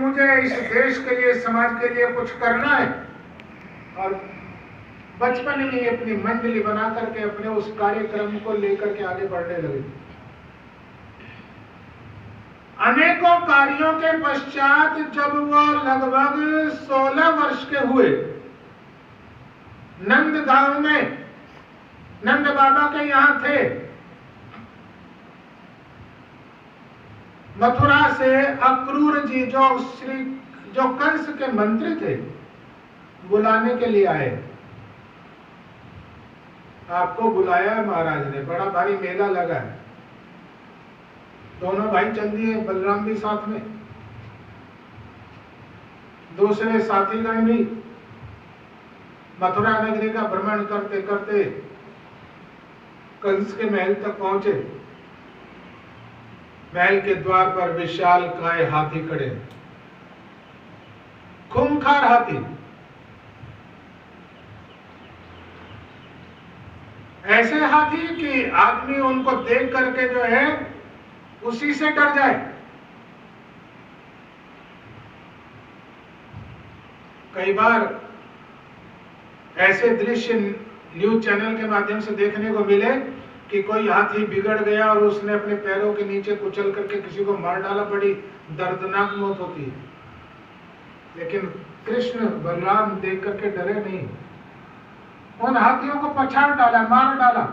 मुझे इस देश के लिए, समाज के लिए कुछ करना है, और बचपन में ही अपनी मंडली बना करके अपने उस कार्यक्रम को लेकर के आगे बढ़ने लगे। अनेकों कार्यों के पश्चात जब वो लगभग 16 वर्ष के हुए, नंद गांव में नंद बाबा के यहां थे, मथुरा से अक्रूर जी जो कंस के मंत्री थे, बुलाने के लिए आए। आपको बुलाया है महाराज ने, बड़ा भारी मेला लगा है। दोनों भाई चल दिए, बलराम भी साथ में, दूसरे साथीगण भी। मथुरा नगरी का भ्रमण करते करते कंस के महल तक पहुंचे। महल के द्वार पर विशाल काय हाथी खड़े, खूंखार हाथी। ऐसे हाथी कि आदमी उनको देख करके जो है उसी से डर जाए। कई बार ऐसे दृश्य न्यूज चैनल के माध्यम से देखने को मिले कि कोई हाथी बिगड़ गया और उसने अपने पैरों के नीचे कुचल करके किसी को मार डाला, बड़ी दर्दनाक मौत होती है। लेकिन कृष्ण बलराम देख करके डरे नहीं, उन हाथियों को पछाड़ डाला, मार डाला।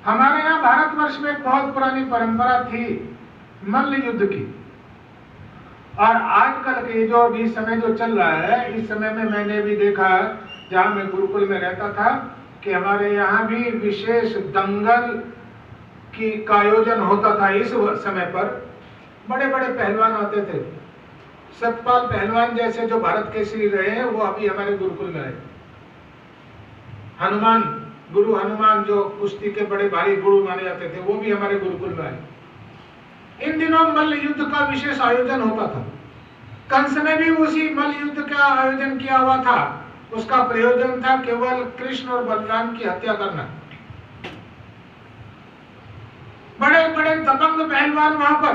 हमारे यहाँ भारतवर्ष में एक बहुत पुरानी परंपरा थी मल्ल युद्ध की, और आजकल के जो भी समय जो चल रहा है, इस समय में मैंने भी देखा, जहां मैं गुरुकुल में रहता था, कि हमारे यहाँ भी विशेष दंगल का आयोजन होता था। इस समय पर बड़े बड़े पहलवान आते थे। सतपाल पहलवान जैसे जो भारत केसरी रहे हैं, वो अभी हमारे गुरुकुल में आए। हनुमान, गुरु हनुमान जो कुश्ती के बड़े भारी गुरु माने जाते थे, वो भी हमारे गुरुकुल में आए। इन दिनों मल्ल युद्ध का विशेष आयोजन होता था। कंस ने भी उसी मल्ल युद्ध का आयोजन किया हुआ था। उसका प्रयोजन था केवल कृष्ण और बलराम की हत्या करना। बड़े बड़े दबंग पहलवान वहां पर,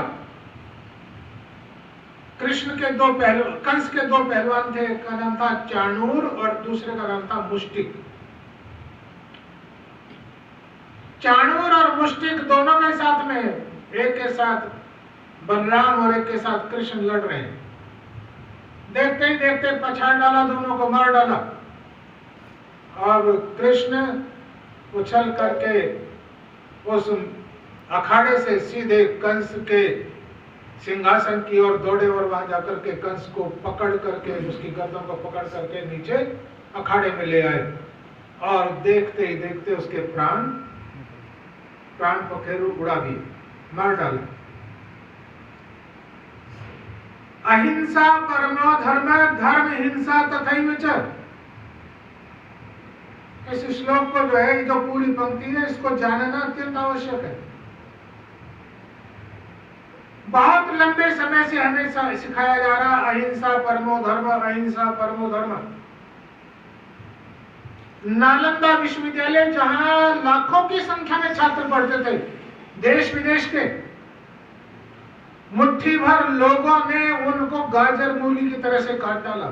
कृष्ण के दो पहलवान, कंस के दो पहलवान थे। एक का नाम था चाणूर और दूसरे का नाम था मुष्टिक। चाणूर और मुष्टिक दोनों के साथ में, एक के साथ बलराम और एक के साथ कृष्ण लड़ रहे हैं। देखते ही देखते पछाड़ डाला, दोनों को मार डाला, और कृष्ण उछल करके उस अखाड़े से सीधे कंस के सिंहासन की ओर दौड़े, और वहां जाकर के कंस को पकड़ करके, उसकी गर्दन को पकड़ करके नीचे अखाड़े में ले आए। और देखते ही देखते उसके प्राण पखेरु उड़ा दिए, मार डाला। अहिंसा परमो धर्म, धर्म हिंसा तथैव च। इस श्लोक को जो है, ये जो पूरी पंक्ति है, इसको जानना अत्यंत आवश्यक है। बहुत लंबे समय से हमें सिखाया जा रहा अहिंसा परमो धर्म, अहिंसा परमो धर्म। नालंदा विश्वविद्यालय, जहां लाखों की संख्या में छात्र पढ़ते थे, देश विदेश के, मुट्ठी भर लोगों ने उनको गाजर मूली की तरह से काट डाला।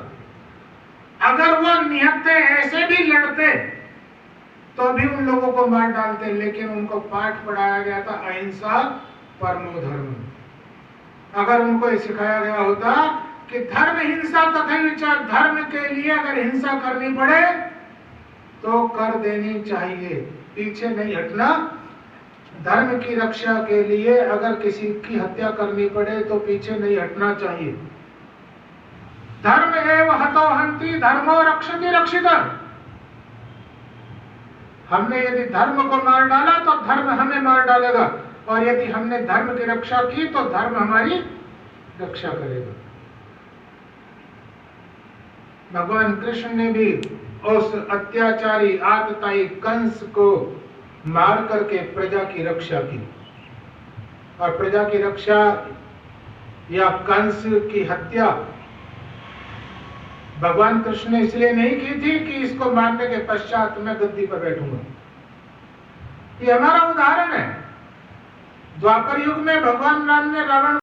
अगर वो निहत्थे ऐसे भी लड़ते तो भी उन लोगों को मार डालते, लेकिन उनको पाठ पढ़ाया गया था अहिंसा परमो धर्म। अगर उनको ये सिखाया गया होता कि धर्म हिंसा तथैव च, धर्म के लिए अगर हिंसा करनी पड़े तो कर देनी चाहिए, पीछे नहीं हटना। धर्म की रक्षा के लिए अगर किसी की हत्या करनी पड़े तो पीछे नहीं हटना चाहिए। धर्म एव हतो हन्ति, धर्मो रक्षति रक्षिता। हमने यदि धर्म को मार डाला तो धर्म हमें मार डालेगा, और यदि हमने धर्म की रक्षा की तो धर्म हमारी रक्षा करेगा। भगवान कृष्ण ने भी उस अत्याचारी आतताई कंस को मार करके प्रजा की रक्षा की, और प्रजा की रक्षा या कंस की हत्या भगवान कृष्ण ने इसलिए नहीं की थी कि इसको मारने के पश्चात मैं गद्दी पर बैठूंगा। ये हमारा उदाहरण है। द्वापर युग में भगवान राम ने रावण